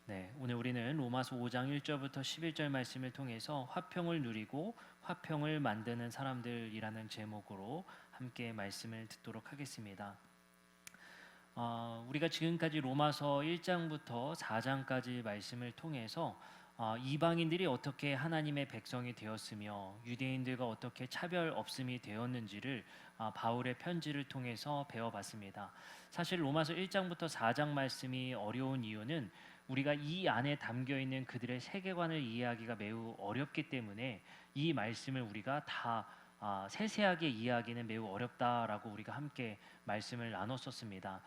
네, 오늘 우리는 로마서 5장 1절부터 11절 말씀을 통해서 화평을 누리고 화평을 만드는 사람들이라는 제목으로 함께 말씀을 듣도록 하겠습니다. 우리가 지금까지 로마서 1장부터 4장까지 말씀을 통해서 이방인들이 어떻게 하나님의 백성이 되었으며 유대인들과 어떻게 차별 없음이 되었는지를 바울의 편지를 통해서 배워봤습니다. 사실 로마서 1장부터 4장 말씀이 어려운 이유는 우리가 이 안에 담겨 있는 그들의 세계관을 이해하기가 매우 어렵기 때문에 이 말씀을 우리가 다 세세하게 이해하기는 매우 어렵다라고 우리가 함께 말씀을 나눴었습니다.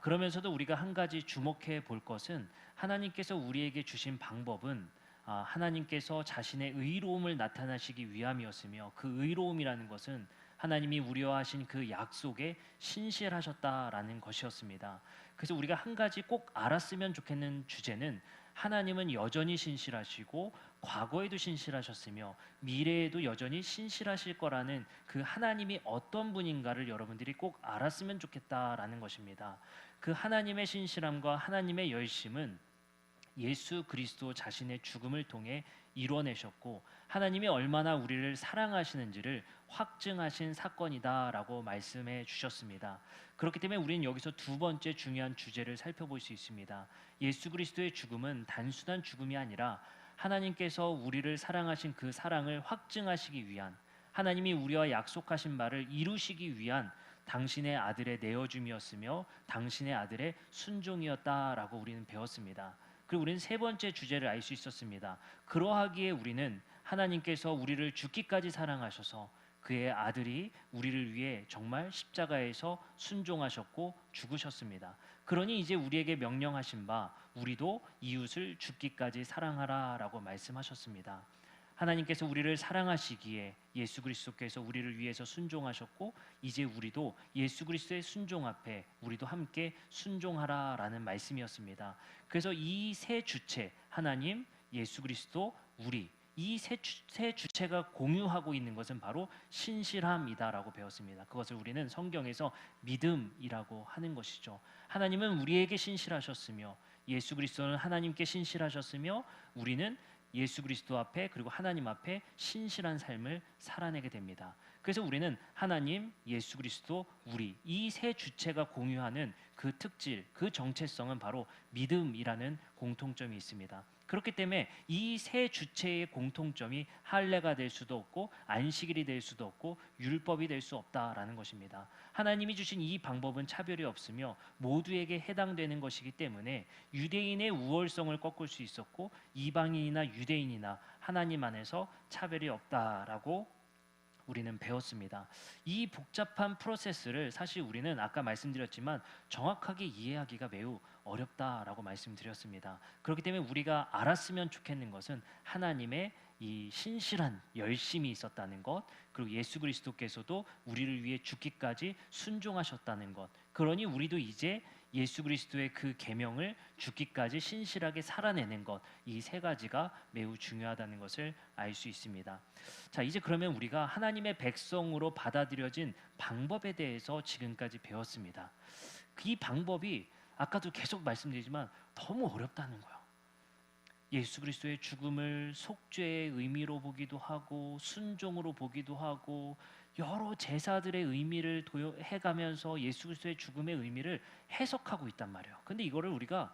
그러면서도 우리가 한 가지 주목해 볼 것은 하나님께서 우리에게 주신 방법은 하나님께서 자신의 의로움을 나타나시기 위함이었으며 그 의로움이라는 것은 하나님이 우리와 하신 그 약속에 신실하셨다라는 것이었습니다. 그래서 우리가 한 가지 꼭 알았으면 좋겠는 주제는 하나님은 여전히 신실하시고 과거에도 신실하셨으며 미래에도 여전히 신실하실 거라는 그 하나님이 어떤 분인가를 여러분들이 꼭 알았으면 좋겠다라는 것입니다. 그 하나님의 신실함과 하나님의 열심은 예수 그리스도 자신의 죽음을 통해 이뤄내셨고 하나님이 얼마나 우리를 사랑하시는지를 확증하신 사건이다라고 말씀해 주셨습니다. 그렇기 때문에 우리는 여기서 두 번째 중요한 주제를 살펴볼 수 있습니다. 예수 그리스도의 죽음은 단순한 죽음이 아니라 하나님께서 우리를 사랑하신 그 사랑을 확증하시기 위한, 하나님이 우리와 약속하신 바를 이루시기 위한 당신의 아들의 내어줌이었으며 당신의 아들의 순종이었다라고 우리는 배웠습니다. 그리고 우리는 세 번째 주제를 알 수 있었습니다. 그러하기에 우리는 하나님께서 우리를 죽기까지 사랑하셔서 그의 아들이 우리를 위해 정말 십자가에서 순종하셨고 죽으셨습니다. 그러니 이제 우리에게 명령하신 바 우리도 이웃을 죽기까지 사랑하라라고 말씀하셨습니다. 하나님께서 우리를 사랑하시기에 예수 그리스도께서 우리를 위해서 순종하셨고 이제 우리도 예수 그리스도의 순종 앞에 우리도 함께 순종하라라는 말씀이었습니다. 그래서 이 세 주체 하나님, 예수 그리스도, 우리 이 세 주체가 공유하고 있는 것은 바로 신실함이다라고 배웠습니다. 그것을 우리는 성경에서 믿음이라고 하는 것이죠. 하나님은 우리에게 신실하셨으며 예수 그리스도는 하나님께 신실하셨으며 우리는 예수 그리스도 앞에 그리고 하나님 앞에 신실한 삶을 살아내게 됩니다. 그래서 우리는 하나님, 예수 그리스도, 우리 이 세 주체가 공유하는 그 특질, 그 정체성은 바로 믿음이라는 공통점이 있습니다. 그렇기 때문에 이 세 주체의 공통점이 할례가 될 수도 없고 안식일이 될 수도 없고 율법이 될 수 없다라는 것입니다. 하나님이 주신 이 방법은 차별이 없으며 모두에게 해당되는 것이기 때문에 유대인의 우월성을 꺾을 수 있었고 이방인이나 유대인이나 하나님 안에서 차별이 없다라고 우리는 배웠습니다. 이 복잡한 프로세스를 사실 우리는 아까 말씀드렸지만 정확하게 이해하기가 매우 어렵다라고 말씀드렸습니다. 그렇기 때문에 우리가 알았으면 좋겠는 것은 하나님의 이 신실한 열심이 있었다는 것, 그리고 예수 그리스도께서도 우리를 위해 죽기까지 순종하셨다는 것. 그러니 우리도 이제 예수 그리스도의 그 계명을 죽기까지 신실하게 살아내는 것, 이 세 가지가 매우 중요하다는 것을 알 수 있습니다. 자, 이제 그러면 우리가 하나님의 백성으로 받아들여진 방법에 대해서 지금까지 배웠습니다. 이 방법이 아까도 계속 말씀드리지만 너무 어렵다는 거예요. 예수 그리스도의 죽음을 속죄의 의미로 보기도 하고 순종으로 보기도 하고 여러 제사들의 의미를 도해가면서 예수 그리스도의 죽음의 의미를 해석하고 있단 말이에요. 근데 이거를 우리가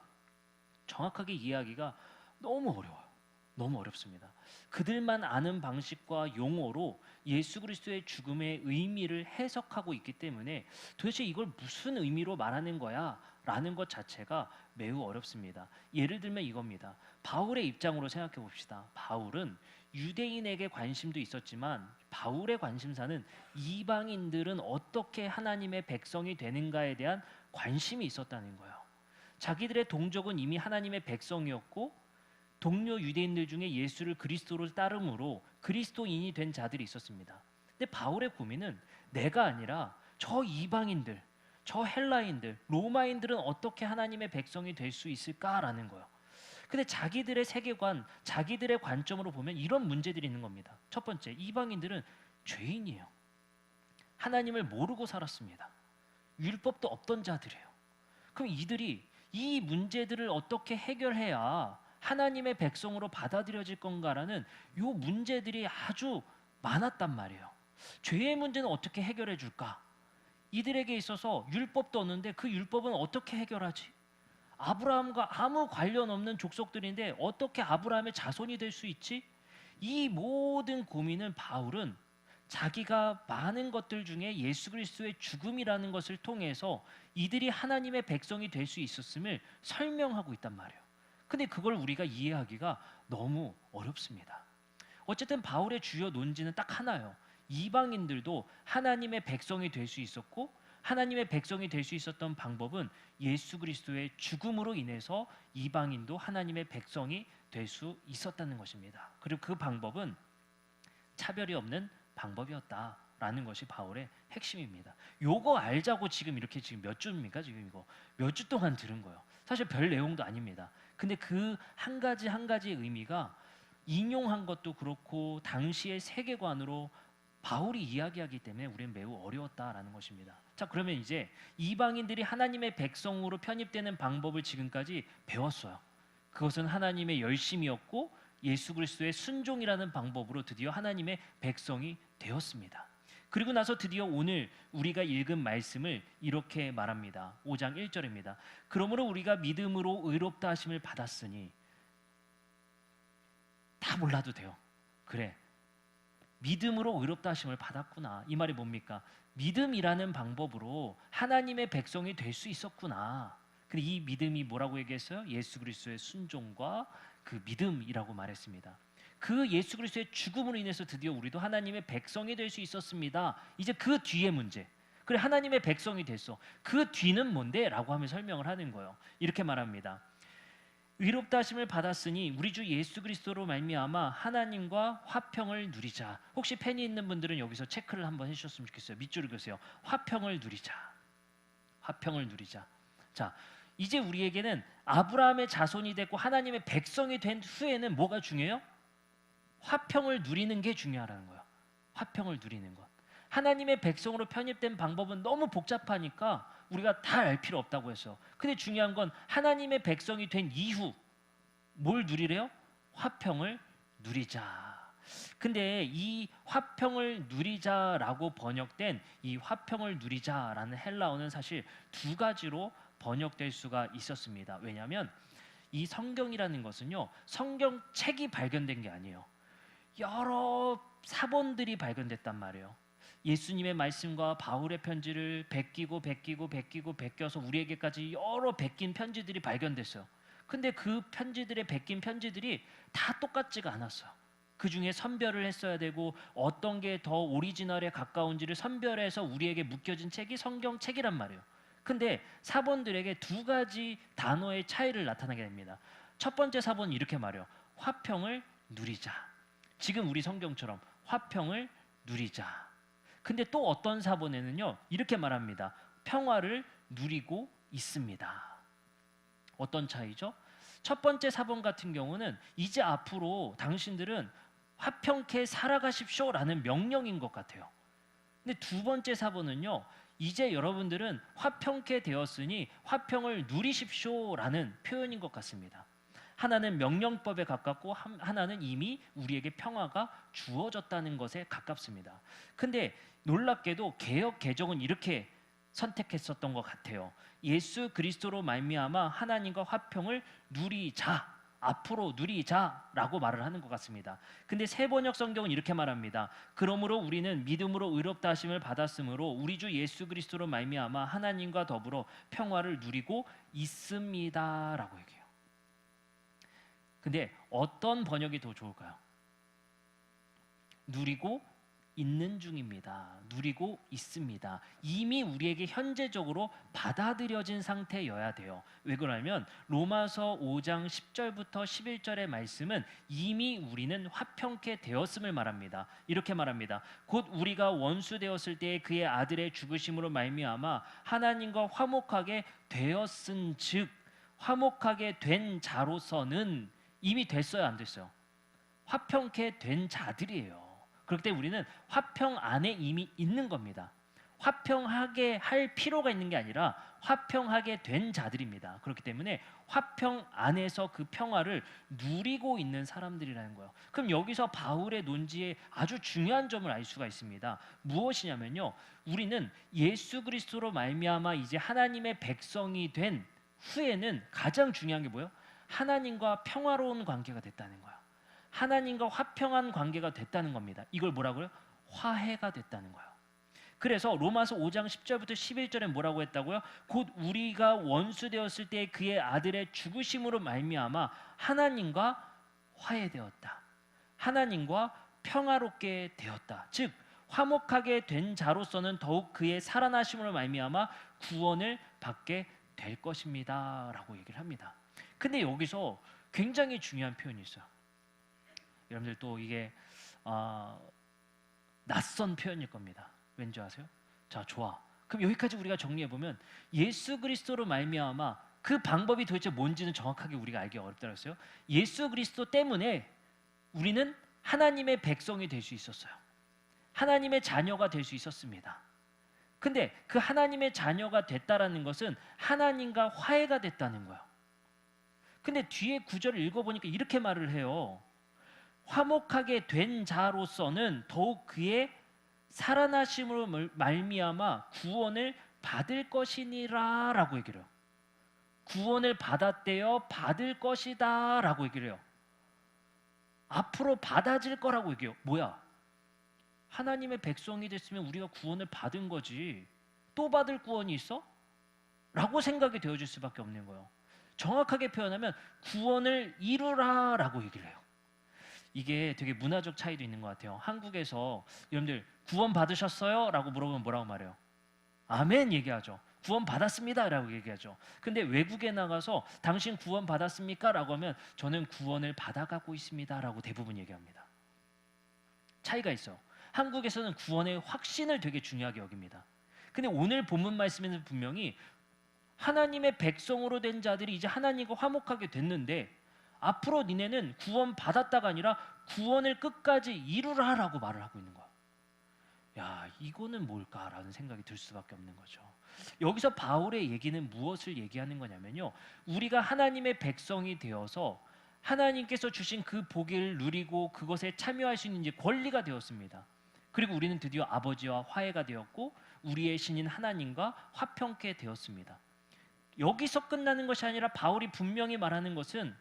정확하게 이해하기가 너무 어려워요. 너무 어렵습니다. 그들만 아는 방식과 용어로 예수 그리스도의 죽음의 의미를 해석하고 있기 때문에 도대체 이걸 무슨 의미로 말하는 거야? 라는 것 자체가 매우 어렵습니다. 예를 들면 이겁니다. 바울의 입장으로 생각해 봅시다. 바울은 유대인에게 관심도 있었지만 바울의 관심사는 이방인들은 어떻게 하나님의 백성이 되는가에 대한 관심이 있었다는 거예요. 자기들의 동족은 이미 하나님의 백성이었고 동료 유대인들 중에 예수를 그리스도로 따름으로 그리스도인이 된 자들이 있었습니다. 근데 바울의 고민은 내가 아니라 저 이방인들, 저 헬라인들, 로마인들은 어떻게 하나님의 백성이 될 수 있을까라는 거예요. 근데 자기들의 세계관, 자기들의 관점으로 보면 이런 문제들이 있는 겁니다. 첫 번째, 이방인들은 죄인이에요. 하나님을 모르고 살았습니다. 율법도 없던 자들이에요. 그럼 이들이 이 문제들을 어떻게 해결해야 하나님의 백성으로 받아들여질 건가라는 요 문제들이 아주 많았단 말이에요. 죄의 문제는 어떻게 해결해 줄까? 이들에게 있어서 율법도 없는데 그 율법은 어떻게 해결하지? 아브라함과 아무 관련 없는 족속들인데 어떻게 아브라함의 자손이 될 수 있지? 이 모든 고민을 바울은 자기가 많은 것들 중에 예수 그리스도의 죽음이라는 것을 통해서 이들이 하나님의 백성이 될 수 있었음을 설명하고 있단 말이에요. 근데 그걸 우리가 이해하기가 너무 어렵습니다. 어쨌든 바울의 주요 논지는 딱 하나예요. 이방인들도 하나님의 백성이 될 수 있었고 하나님의 백성이 될 수 있었던 방법은 예수 그리스도의 죽음으로 인해서 이방인도 하나님의 백성이 될 수 있었다는 것입니다. 그리고 그 방법은 차별이 없는 방법이었다라는 것이 바울의 핵심입니다. 요거 알자고 지금 이렇게 지금 몇 주입니까? 지금 이거 몇 주 동안 들은 거예요. 사실 별 내용도 아닙니다. 근데 그 한 가지 한 가지의 의미가 인용한 것도 그렇고 당시의 세계관으로 바울이 이야기하기 때문에 우리는 매우 어려웠다라는 것입니다. 자, 그러면 이제 이방인들이 하나님의 백성으로 편입되는 방법을 지금까지 배웠어요. 그것은 하나님의 열심이었고 예수 그리스도의 순종이라는 방법으로 드디어 하나님의 백성이 되었습니다. 그리고 나서 드디어 오늘 우리가 읽은 말씀을 이렇게 말합니다. 5장 1절입니다. 그러므로 우리가 믿음으로 의롭다 하심을 받았으니, 다 몰라도 돼요. 그래, 믿음으로 의롭다 하심을 받았구나. 이 말이 뭡니까? 믿음이라는 방법으로 하나님의 백성이 될 수 있었구나. 근데 이 믿음이 뭐라고 얘기했어요? 예수 그리스도의 순종과 그 믿음이라고 말했습니다. 그 예수 그리스도의 죽음으로 인해서 드디어 우리도 하나님의 백성이 될 수 있었습니다. 이제 그 뒤에 문제. 그래, 하나님의 백성이 됐어. 그 뒤는 뭔데? 라고 하면 설명을 하는 거예요. 이렇게 말합니다. 의롭다 하심을 받았으니 우리 주 예수 그리스도로 말미암아 하나님과 화평을 누리자. 혹시 펜이 있는 분들은 여기서 체크를 한번 해주셨으면 좋겠어요. 밑줄을 그으세요. 화평을 누리자. 화평을 누리자. 자, 이제 우리에게는 아브라함의 자손이 됐고 하나님의 백성이 된 후에는 뭐가 중요해요? 화평을 누리는 게 중요하다는 거예요. 화평을 누리는 것. 하나님의 백성으로 편입된 방법은 너무 복잡하니까 우리가 다 알 필요 없다고 했어요. 근데 중요한 건 하나님의 백성이 된 이후 뭘 누리래요? 화평을 누리자. 근데 이 화평을 누리자라고 번역된 이 화평을 누리자라는 헬라어는 사실 두 가지로 번역될 수가 있었습니다. 왜냐하면 이 성경이라는 것은요, 성경책이 발견된 게 아니에요. 여러 사본들이 발견됐단 말이에요. 예수님의 말씀과 바울의 편지를 베껴서 우리에게까지 여러 베낀 편지들이 발견됐어요. 근데 그 편지들의 베낀 편지들이 다 똑같지가 않았어요. 그 중에 선별을 했어야 되고 어떤 게 더 오리지널에 가까운지를 선별해서 우리에게 묶여진 책이 성경책이란 말이에요. 근데 사본들에게 두 가지 단어의 차이를 나타나게 됩니다. 첫 번째 사본은 이렇게 말해요. 화평을 누리자. 지금 우리 성경처럼 화평을 누리자. 근데 또 어떤 사본에는요, 이렇게 말합니다. 평화를 누리고 있습니다. 어떤 차이죠? 첫 번째 사본 같은 경우는 이제 앞으로 당신들은 화평케 살아가십시오라는 명령인 것 같아요. 근데 두 번째 사본은요, 이제 여러분들은 화평케 되었으니 화평을 누리십시오라는 표현인 것 같습니다. 하나는 명령법에 가깝고 하나는 이미 우리에게 평화가 주어졌다는 것에 가깝습니다. 근데 놀랍게도 개역 개정은 이렇게 선택했었던 것 같아요. 예수 그리스도로 말미암아 하나님과 화평을 누리자, 앞으로 누리자라고 말을 하는 것 같습니다. 근데 세번역 성경은 이렇게 말합니다. 그러므로 우리는 믿음으로 의롭다 하심을 받았으므로 우리 주 예수 그리스도로 말미암아 하나님과 더불어 평화를 누리고 있습니다라고 얘기해요. 근데 어떤 번역이 더 좋을까요? 누리고 있는 중입니다. 누리고 있습니다. 이미 우리에게 현재적으로 받아들여진 상태여야 돼요. 왜 그러냐면 로마서 5장 10절부터 11절의 말씀은 이미 우리는 화평케 되었음을 말합니다. 이렇게 말합니다. 곧 우리가 원수 되었을 때에 그의 아들의 죽으심으로 말미암아 하나님과 화목하게 되었은즉, 화목하게 된 자로서는 이미 됐어요, 안 됐어요? 화평케 된 자들이에요. 그렇기 때문에 우리는 화평 안에 이미 있는 겁니다. 화평하게 할 필요가 있는 게 아니라 화평하게 된 자들입니다. 그렇기 때문에 화평 안에서 그 평화를 누리고 있는 사람들이라는 거예요. 그럼 여기서 바울의 논지에 아주 중요한 점을 알 수가 있습니다. 무엇이냐면요, 우리는 예수 그리스도로 말미암아 이제 하나님의 백성이 된 후에는 가장 중요한 게 뭐예요? 하나님과 평화로운 관계가 됐다는 거예요. 하나님과 화평한 관계가 됐다는 겁니다. 이걸 뭐라고요? 화해가 됐다는 거예요. 그래서 로마서 5장 10절부터 11절에 뭐라고 했다고요? 곧 우리가 원수 되었을 때 그의 아들의 죽으심으로 말미암아 하나님과 화해되었다. 하나님과 평화롭게 되었다. 즉 화목하게 된 자로서는 더욱 그의 살아나심으로 말미암아 구원을 받게 될 것입니다라고 얘기를 합니다. 근데 여기서 굉장히 중요한 표현이 있어요. 여러분들 또 이게 낯선 표현일 겁니다. 왠지 아세요? 자, 좋아. 그럼 여기까지 우리가 정리해 보면 예수 그리스도로 말미암아 그 방법이 도대체 뭔지는 정확하게 우리가 알기 어렵다고 했어요. 예수 그리스도 때문에 우리는 하나님의 백성이 될 수 있었어요. 하나님의 자녀가 될 수 있었습니다. 근데 그 하나님의 자녀가 됐다라는 것은 하나님과 화해가 됐다는 거예요. 근데 뒤에 구절을 읽어보니까 이렇게 말을 해요. 화목하게 된 자로서는 더욱 그의 살아나심으로 말미암아 구원을 받을 것이니라 라고 얘기를 해요. 구원을 받았대요. 받을 것이다 라고 얘기를 해요. 앞으로 받아질 거라고 얘기해요. 뭐야? 하나님의 백성이 됐으면 우리가 구원을 받은 거지 또 받을 구원이 있어? 라고 생각이 되어질 수밖에 없는 거예요. 정확하게 표현하면 구원을 이루라 라고 얘기를 해요. 이게 되게 문화적 차이도 있는 것 같아요. 한국에서 여러분들 구원 받으셨어요? 라고 물어보면 뭐라고 말해요? 아멘 얘기하죠. 구원 받았습니다 라고 얘기하죠. 근데 외국에 나가서 당신 구원 받았습니까? 라고 하면 저는 구원을 받아가고 있습니다 라고 대부분 얘기합니다. 차이가 있어요. 한국에서는 구원의 확신을 되게 중요하게 여깁니다. 근데 오늘 본문 말씀에는 분명히 하나님의 백성으로 된 자들이 이제 하나님과 화목하게 됐는데 앞으로 니네는 구원 받았다가 아니라 구원을 끝까지 이루라라고 말을 하고 있는 거야. 야, 이거는 뭘까라는 생각이 들 수밖에 없는 거죠. 여기서 바울의 얘기는 무엇을 얘기하는 거냐면요, 우리가 하나님의 백성이 되어서 하나님께서 주신 그 복을 누리고 그것에 참여할 수 있는 이제 권리가 되었습니다. 그리고 우리는 드디어 아버지와 화해가 되었고 우리의 신인 하나님과 화평케 되었습니다. 여기서 끝나는 것이 아니라 바울이 분명히 말하는 것은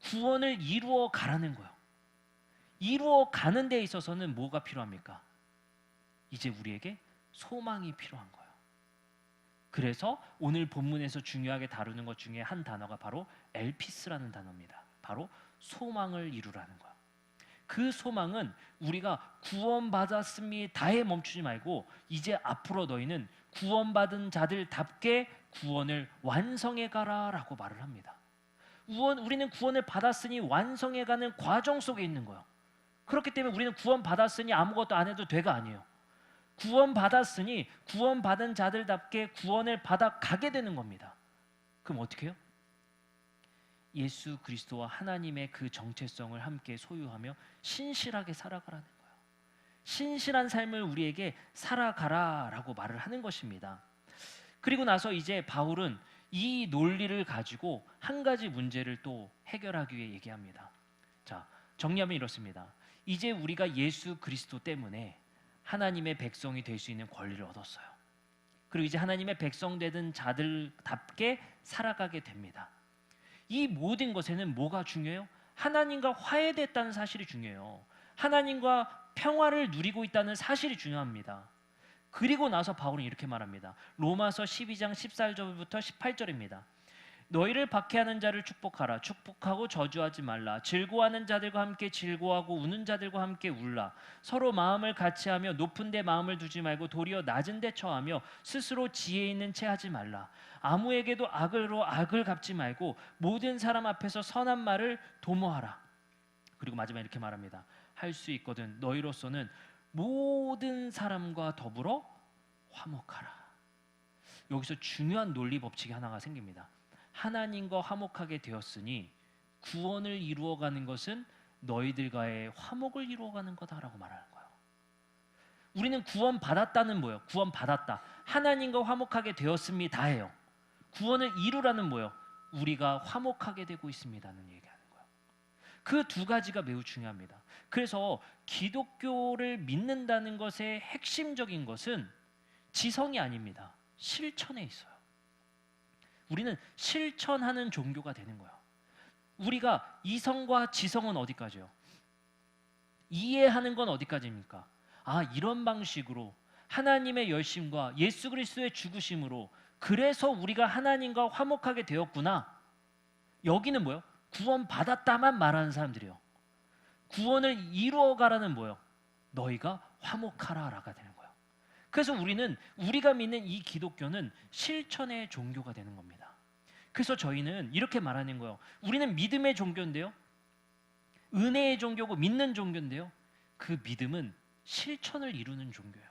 구원을 이루어 가라는 거예요. 이루어 가는 데 있어서는 뭐가 필요합니까? 이제 우리에게 소망이 필요한 거예요. 그래서 오늘 본문에서 중요하게 다루는 것 중에 한 단어가 바로 엘피스라는 단어입니다. 바로 소망을 이루라는 거예요. 그 소망은 우리가 구원받았습니다에 멈추지 말고 이제 앞으로 너희는 구원받은 자들답게 구원을 완성해 가라라고 말을 합니다. 우리는 구원을 받았으니 완성해가는 과정 속에 있는 거예요. 그렇기 때문에 우리는 구원받았으니 아무것도 안 해도 돼가 아니에요. 구원받았으니 구원받은 자들답게 구원을 받아가게 되는 겁니다. 그럼 어떻게 해요? 예수 그리스도와 하나님의 그 정체성을 함께 소유하며 신실하게 살아가라는 거예요. 신실한 삶을 우리에게 살아가라라고 말을 하는 것입니다. 그리고 나서 이제 바울은 이 논리를 가지고 한 가지 문제를 또 해결하기 위해 얘기합니다. 자, 정리하면 이렇습니다. 이제 우리가 예수 그리스도 때문에 하나님의 백성이 될 수 있는 권리를 얻었어요. 그리고 이제 하나님의 백성 되는 자들답게 살아가게 됩니다. 이 모든 것에는 뭐가 중요해요? 하나님과 화해됐다는 사실이 중요해요. 하나님과 평화를 누리고 있다는 사실이 중요합니다. 그리고 나서 바울은 이렇게 말합니다. 로마서 12장 14절부터 18절입니다. 너희를 박해하는 자를 축복하라. 축복하고 저주하지 말라. 즐거워하는 자들과 함께 즐거워하고 우는 자들과 함께 울라. 서로 마음을 같이하며 높은 데 마음을 두지 말고 도리어 낮은 데 처하며 스스로 지혜 있는 채 하지 말라. 아무에게도 악으로 악을 갚지 말고 모든 사람 앞에서 선한 말을 도모하라. 그리고 마지막에 이렇게 말합니다. 할 수 있거든 너희로서는 모든 사람과 더불어 화목하라. 여기서 중요한 논리 법칙이 하나가 생깁니다. 하나님과 화목하게 되었으니 구원을 이루어가는 것은 너희들과의 화목을 이루어가는 거다라고 말하는 거예요. 우리는 구원받았다는 뭐예요? 구원받았다. 하나님과 화목하게 되었습니다예요. 구원을 이루라는 뭐예요? 우리가 화목하게 되고 있습니다는 얘기하는 거예요. 그 두 가지가 매우 중요합니다. 그래서 기독교를 믿는다는 것의 핵심적인 것은 지성이 아닙니다. 실천에 있어요. 우리는 실천하는 종교가 되는 거예요. 우리가 이성과 지성은 어디까지요? 이해하는 건 어디까지입니까? 아, 이런 방식으로 하나님의 열심과 예수 그리스도의 죽으심으로 그래서 우리가 하나님과 화목하게 되었구나. 여기는 뭐예요? 구원받았다만 말하는 사람들이요. 구원을 이루어가라는 뭐예요? 너희가 화목하라라가 되는 거예요. 그래서 우리가 믿는 이 기독교는 실천의 종교가 되는 겁니다. 그래서 저희는 이렇게 말하는 거예요. 우리는 믿음의 종교인데요. 은혜의 종교고 믿는 종교인데요. 그 믿음은 실천을 이루는 종교예요.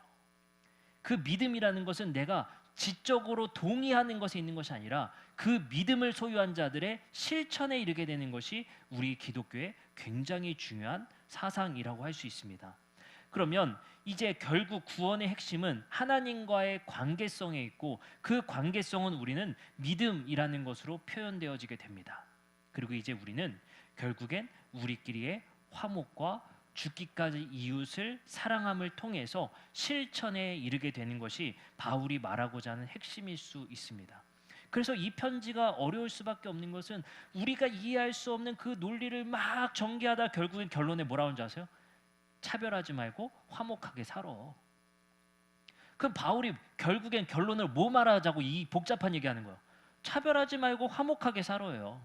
그 믿음이라는 것은 내가 지적으로 동의하는 것에 있는 것이 아니라 그 믿음을 소유한 자들의 실천에 이르게 되는 것이 우리 기독교의 굉장히 중요한 사상이라고 할 수 있습니다. 그러면 이제 결국 구원의 핵심은 하나님과의 관계성에 있고 그 관계성은 우리는 믿음이라는 것으로 표현되어지게 됩니다. 그리고 이제 우리는 결국엔 우리끼리의 화목과 죽기까지 이웃을 사랑함을 통해서 실천에 이르게 되는 것이 바울이 말하고자 하는 핵심일 수 있습니다. 그래서 이 편지가 어려울 수밖에 없는 것은 우리가 이해할 수 없는 그 논리를 막 전개하다 결국엔 결론에 뭐라고 하는지 아세요? 차별하지 말고 화목하게 살아. 그럼 바울이 결국엔 결론을 뭐 말하자고 이 복잡한 얘기하는 거예요? 차별하지 말고 화목하게 살아요.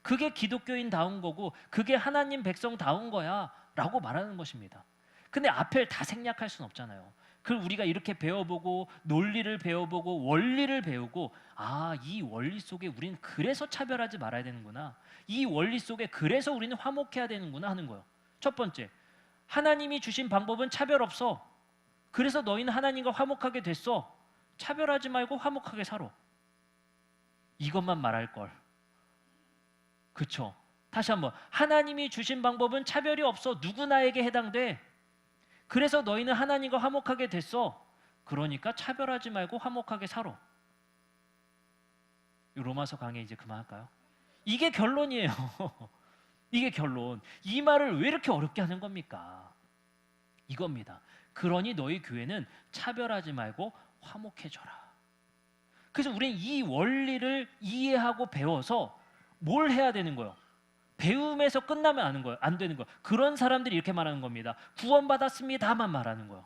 그게 기독교인다운 거고 그게 하나님 백성다운 거야 라고 말하는 것입니다. 근데 앞을 다 생략할 수는 없잖아요. 그걸 우리가 이렇게 배워보고 논리를 배워보고 원리를 배우고 아, 이 원리 속에 우리는 그래서 차별하지 말아야 되는구나. 이 원리 속에 그래서 우리는 화목해야 되는구나 하는 거예요. 첫 번째, 하나님이 주신 방법은 차별 없어. 그래서 너희는 하나님과 화목하게 됐어. 차별하지 말고 화목하게 살아. 이것만 말할 걸. 그렇죠? 다시 한번 하나님이 주신 방법은 차별이 없어. 누구나에게 해당돼. 그래서 너희는 하나님과 화목하게 됐어. 그러니까 차별하지 말고 화목하게 살아. 로마서 강의 이제 그만할까요? 이게 결론이에요. 이게 결론. 이 말을 왜 이렇게 어렵게 하는 겁니까? 이겁니다. 그러니 너희 교회는 차별하지 말고 화목해져라. 그래서 우리는 이 원리를 이해하고 배워서 뭘 해야 되는 거예요? 배움에서 끝나면 아는 거예요. 안 되는 거예요. 그런 사람들이 이렇게 말하는 겁니다. 구원받았습니다만 말하는 거예요.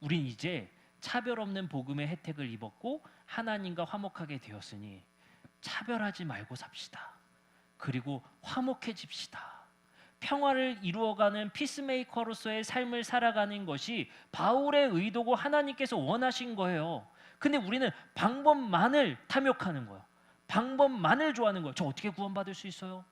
우린 이제 차별 없는 복음의 혜택을 입었고 하나님과 화목하게 되었으니 차별하지 말고 삽시다. 그리고 화목해집시다. 평화를 이루어가는 피스메이커로서의 삶을 살아가는 것이 바울의 의도고 하나님께서 원하신 거예요. 근데 우리는 방법만을 탐욕하는 거예요. 방법만을 좋아하는 거예요. 저 어떻게 구원받을 수 있어요?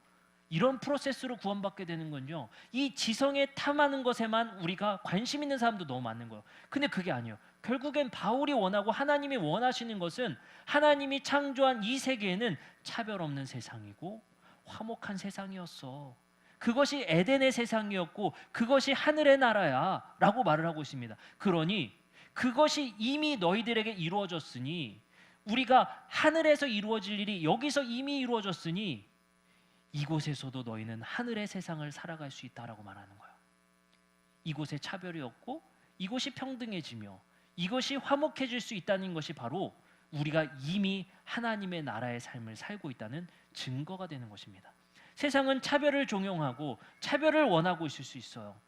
이런 프로세스로 구원받게 되는 건요. 이 지성에 탐하는 것에만 우리가 관심 있는 사람도 너무 많은 거예요. 근데 그게 아니에요. 결국엔 바울이 원하고 하나님이 원하시는 것은 하나님이 창조한 이 세계에는 차별 없는 세상이고 화목한 세상이었어. 그것이 에덴의 세상이었고 그것이 하늘의 나라야 라고 말을 하고 있습니다. 그러니 그것이 이미 너희들에게 이루어졌으니 우리가 하늘에서 이루어질 일이 여기서 이미 이루어졌으니 이곳에서도 너희는 하늘의 세상을 살아갈 수 있다라고 말하는 거예요. 이곳에 차별이 없고 이곳이 평등해지며 이것이 화목해질 수 있다는 것이 바로 우리가 이미 하나님의 나라의 삶을 살고 있다는 증거가 되는 것입니다. 세상은 차별을 종용하고 차별을 원하고 있을 수 있어요.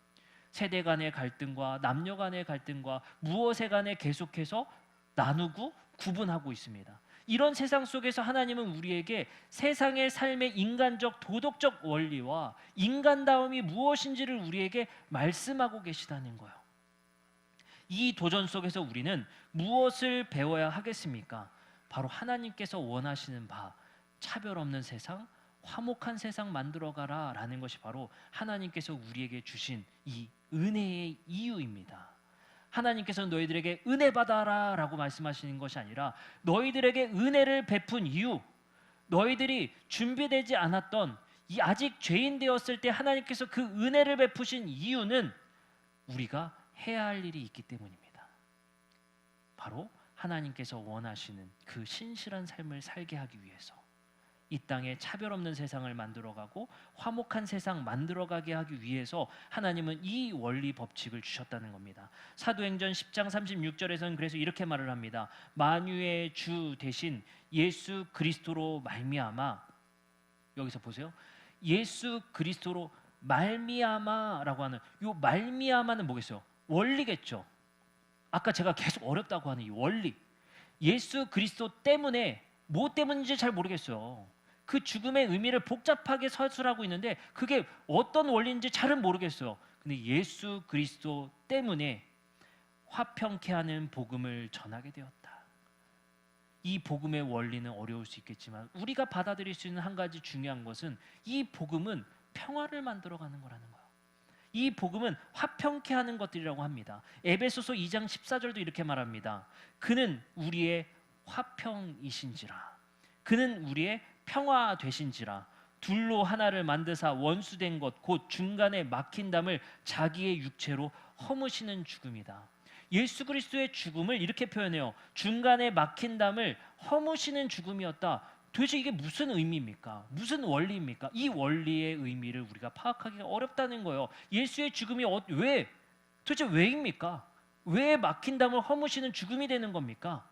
세대 간의 갈등과 남녀 간의 갈등과 무엇에 간에 계속해서 나누고 구분하고 있습니다. 이런 세상 속에서 하나님은 우리에게 세상의 삶의 인간적 도덕적 원리와 인간다움이 무엇인지를 우리에게 말씀하고 계시다는 거예요. 이 도전 속에서 우리는 무엇을 배워야 하겠습니까? 바로 하나님께서 원하시는 바 차별 없는 세상, 화목한 세상 만들어가라 라는 것이 바로 하나님께서 우리에게 주신 이 은혜의 이유입니다. 하나님께서 너희들에게 은혜 받아라 라고 말씀하시는 것이 아니라 너희들에게 은혜를 베푼 이유, 너희들이 준비되지 않았던 아직 죄인 되었을 때 하나님께서 그 은혜를 베푸신 이유는 우리가 해야 할 일이 있기 때문입니다. 바로 하나님께서 원하시는 그 신실한 삶을 살게 하기 위해서 이 땅에 차별 없는 세상을 만들어가고 화목한 세상 만들어가게 하기 위해서 하나님은 이 원리 법칙을 주셨다는 겁니다. 사도행전 10장 36절에서는 그래서 이렇게 말을 합니다. 만유의 주 대신 예수 그리스도로 말미암아, 여기서 보세요. 예수 그리스도로 말미암아라고 하는 이 말미암아는 뭐겠어요? 원리겠죠. 아까 제가 계속 어렵다고 하는 이 원리, 예수 그리스도 때문에, 뭐 때문인지 잘 모르겠어요. 그 죽음의 의미를 복잡하게 서술하고 있는데 그게 어떤 원리인지 잘은 모르겠어요. 근데 예수 그리스도 때문에 화평케 하는 복음을 전하게 되었다. 이 복음의 원리는 어려울 수 있겠지만 우리가 받아들일 수 있는 한 가지 중요한 것은 이 복음은 평화를 만들어가는 거라는 거예요. 이 복음은 화평케 하는 것들이라고 합니다. 에베소서 2장 14절도 이렇게 말합니다. 그는 우리의 화평이신지라, 그는 우리의 평화 되신지라, 둘로 하나를 만드사 원수된 것 곧 중간에 막힌 담을 자기의 육체로 허무시는 죽음이다. 예수 그리스도의 죽음을 이렇게 표현해요. 중간에 막힌 담을 허무시는 죽음이었다. 도대체 이게 무슨 의미입니까? 무슨 원리입니까? 이 원리의 의미를 우리가 파악하기가 어렵다는 거예요. 예수의 죽음이 왜, 도대체 왜입니까? 왜 막힌 담을 허무시는 죽음이 되는 겁니까?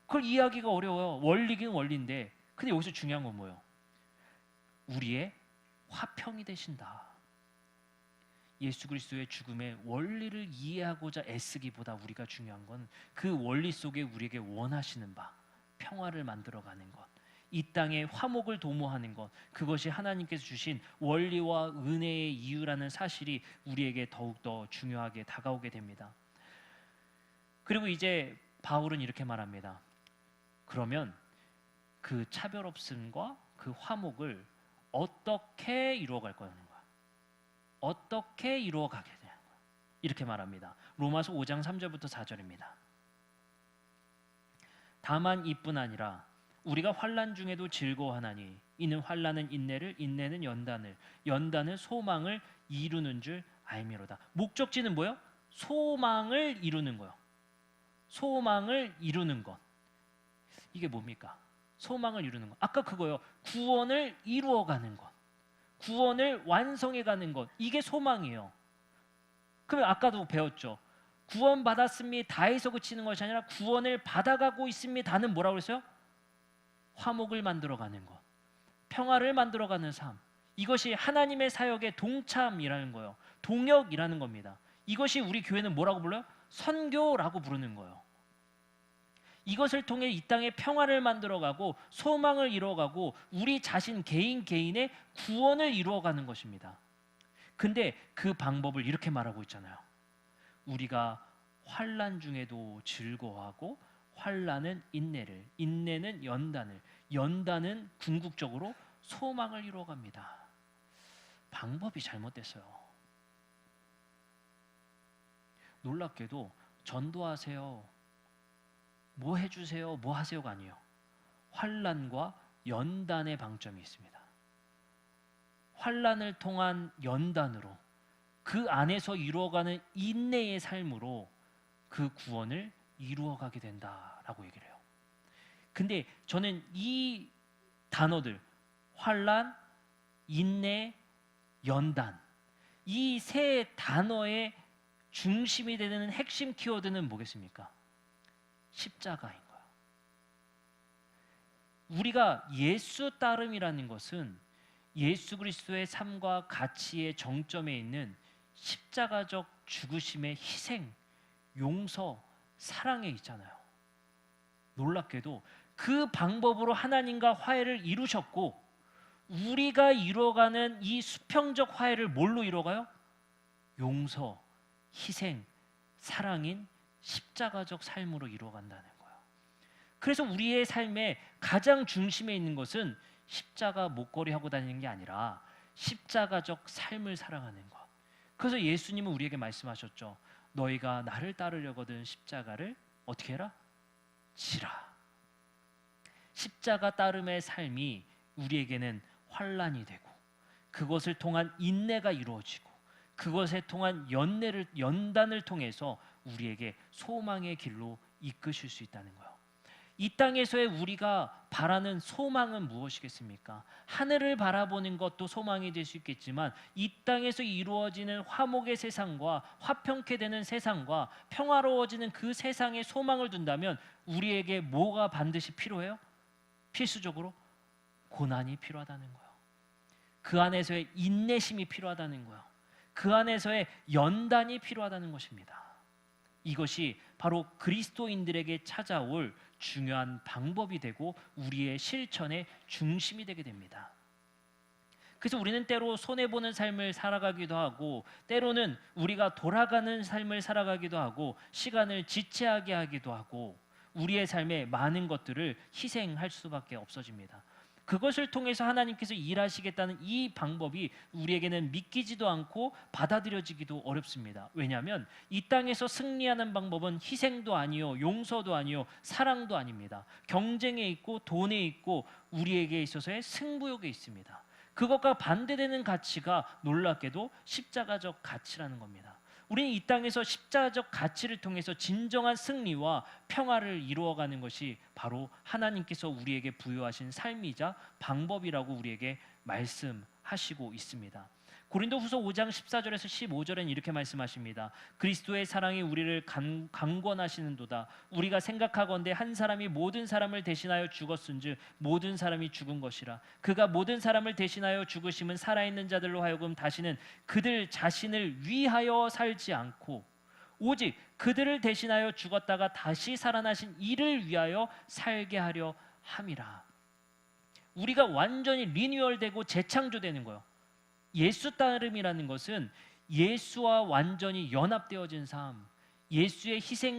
그걸 이해하기가 어려워요. 원리긴 원리인데. 근데 여기서 중요한 건 뭐예요? 우리의 화평이 되신다. 예수 그리스도의 죽음의 원리를 이해하고자 애쓰기보다 우리가 중요한 건 그 원리 속에 우리에게 원하시는 바, 평화를 만들어가는 것, 이 땅에 화목을 도모하는 것, 그것이 하나님께서 주신 원리와 은혜의 이유라는 사실이 우리에게 더욱더 중요하게 다가오게 됩니다. 그리고 이제 바울은 이렇게 말합니다. 그러면 그 차별 없음과 그 화목을 어떻게 이루어갈 거냐는 거야. 어떻게 이루어가게 되냐는 거야. 이렇게 말합니다. 로마서 5장 3절부터 4절입니다. 다만 이뿐 아니라 우리가 환난 중에도 즐거워하나니 이는 환난은 인내를, 인내는 연단을, 연단은 소망을 이루는 줄 알미로다. 목적지는 뭐예요? 소망을 이루는 거예요. 소망을 이루는 것. 이게 뭡니까? 소망을 이루는 것. 아까 그거요. 구원을 이루어가는 것. 구원을 완성해가는 것. 이게 소망이에요. 그러면 아까도 배웠죠. 구원받았습니다 해서 그치는 것이 아니라 구원을 받아가고 있습니다는 뭐라고 그랬어요? 화목을 만들어가는 것. 평화를 만들어가는 삶. 이것이 하나님의 사역의 동참이라는 거예요. 동역이라는 겁니다. 이것이 우리 교회는 뭐라고 불러요? 선교라고 부르는 거예요. 이것을 통해 이 땅에 평화를 만들어가고 소망을 이루어가고 우리 자신 개인의 구원을 이루어가는 것입니다. 근데 그 방법을 이렇게 말하고 있잖아요. 우리가 환난 중에도 즐거워하고 환난은 인내를, 인내는 연단을, 연단은 궁극적으로 소망을 이루어갑니다. 방법이 잘못됐어요. 놀랍게도 전도하세요, 뭐 해주세요, 뭐 하세요가 아니에요. 환난과 연단의 방점이 있습니다. 환난을 통한 연단으로, 그 안에서 이루어가는 인내의 삶으로 그 구원을 이루어가게 된다라고 얘기를 해요. 근데 저는 이 단어들, 환난, 인내, 연단, 이 세 단어의 중심이 되는 핵심 키워드는 뭐겠습니까? 십자가인 거야. 우리가 예수 따름이라는 것은 예수 그리스도의 삶과 가치의 정점에 있는 십자가적 죽으심의 희생, 용서, 사랑에 있잖아요. 놀랍게도 그 방법으로 하나님과 화해를 이루셨고 우리가 이루어가는 이 수평적 화해를 뭘로 이루어가요? 용서, 희생, 사랑인 십자가적 삶으로 이루어간다는 거예요. 그래서 우리의 삶의 가장 중심에 있는 것은 십자가 목걸이 하고 다니는 게 아니라 십자가적 삶을 살아가는 것. 그래서 예수님은 우리에게 말씀하셨죠. 너희가 나를 따르려거든 십자가를 어떻게 해라? 지라. 십자가 따름의 삶이 우리에게는 환난이 되고 그것을 통한 인내가 이루어지고 그것에 통한 연단을 통해서 우리에게 소망의 길로 이끄실 수 있다는 거예요. 이 땅에서의 우리가 바라는 소망은 무엇이겠습니까? 하늘을 바라보는 것도 소망이 될 수 있겠지만 이 땅에서 이루어지는 화목의 세상과 화평케 되는 세상과 평화로워지는 그 세상에 소망을 둔다면 우리에게 뭐가 반드시 필요해요? 필수적으로 고난이 필요하다는 거예요. 그 안에서의 인내심이 필요하다는 거예요. 그 안에서의 연단이 필요하다는 것입니다. 이것이 바로 그리스도인들에게 찾아올 중요한 방법이 되고 우리의 실천의 중심이 되게 됩니다. 그래서 우리는 때로 손해보는 삶을 살아가기도 하고 때로는 우리가 돌아가는 삶을 살아가기도 하고 시간을 지체하게 하기도 하고 우리의 삶에 많은 것들을 희생할 수밖에 없어집니다. 그것을 통해서 하나님께서 일하시겠다는 이 방법이 우리에게는 믿기지도 않고 받아들여지기도 어렵습니다. 왜냐하면 이 땅에서 승리하는 방법은 희생도 아니요, 용서도 아니요, 사랑도 아닙니다. 경쟁에 있고 돈에 있고 우리에게 있어서의 승부욕에 있습니다. 그것과 반대되는 가치가 놀랍게도 십자가적 가치라는 겁니다. 우리는 이 땅에서 십자가적 가치를 통해서 진정한 승리와 평화를 이루어가는 것이 바로 하나님께서 우리에게 부여하신 삶이자 방법이라고 우리에게 말씀하시고 있습니다. 고린도후서 5장 14절에서 15절엔 이렇게 말씀하십니다. 그리스도의 사랑이 우리를 강권하시는도다. 우리가 생각하건대 한 사람이 모든 사람을 대신하여 죽었은즉 모든 사람이 죽은 것이라. 그가 모든 사람을 대신하여 죽으심은 살아있는 자들로 하여금 다시는 그들 자신을 위하여 살지 않고 오직 그들을 대신하여 죽었다가 다시 살아나신 이를 위하여 살게 하려 함이라. 우리가 완전히 리뉴얼되고 재창조되는 거예요. 예수 따름이라는 것은 예수와 완전히 연합되어진 삶, 예수의 희생과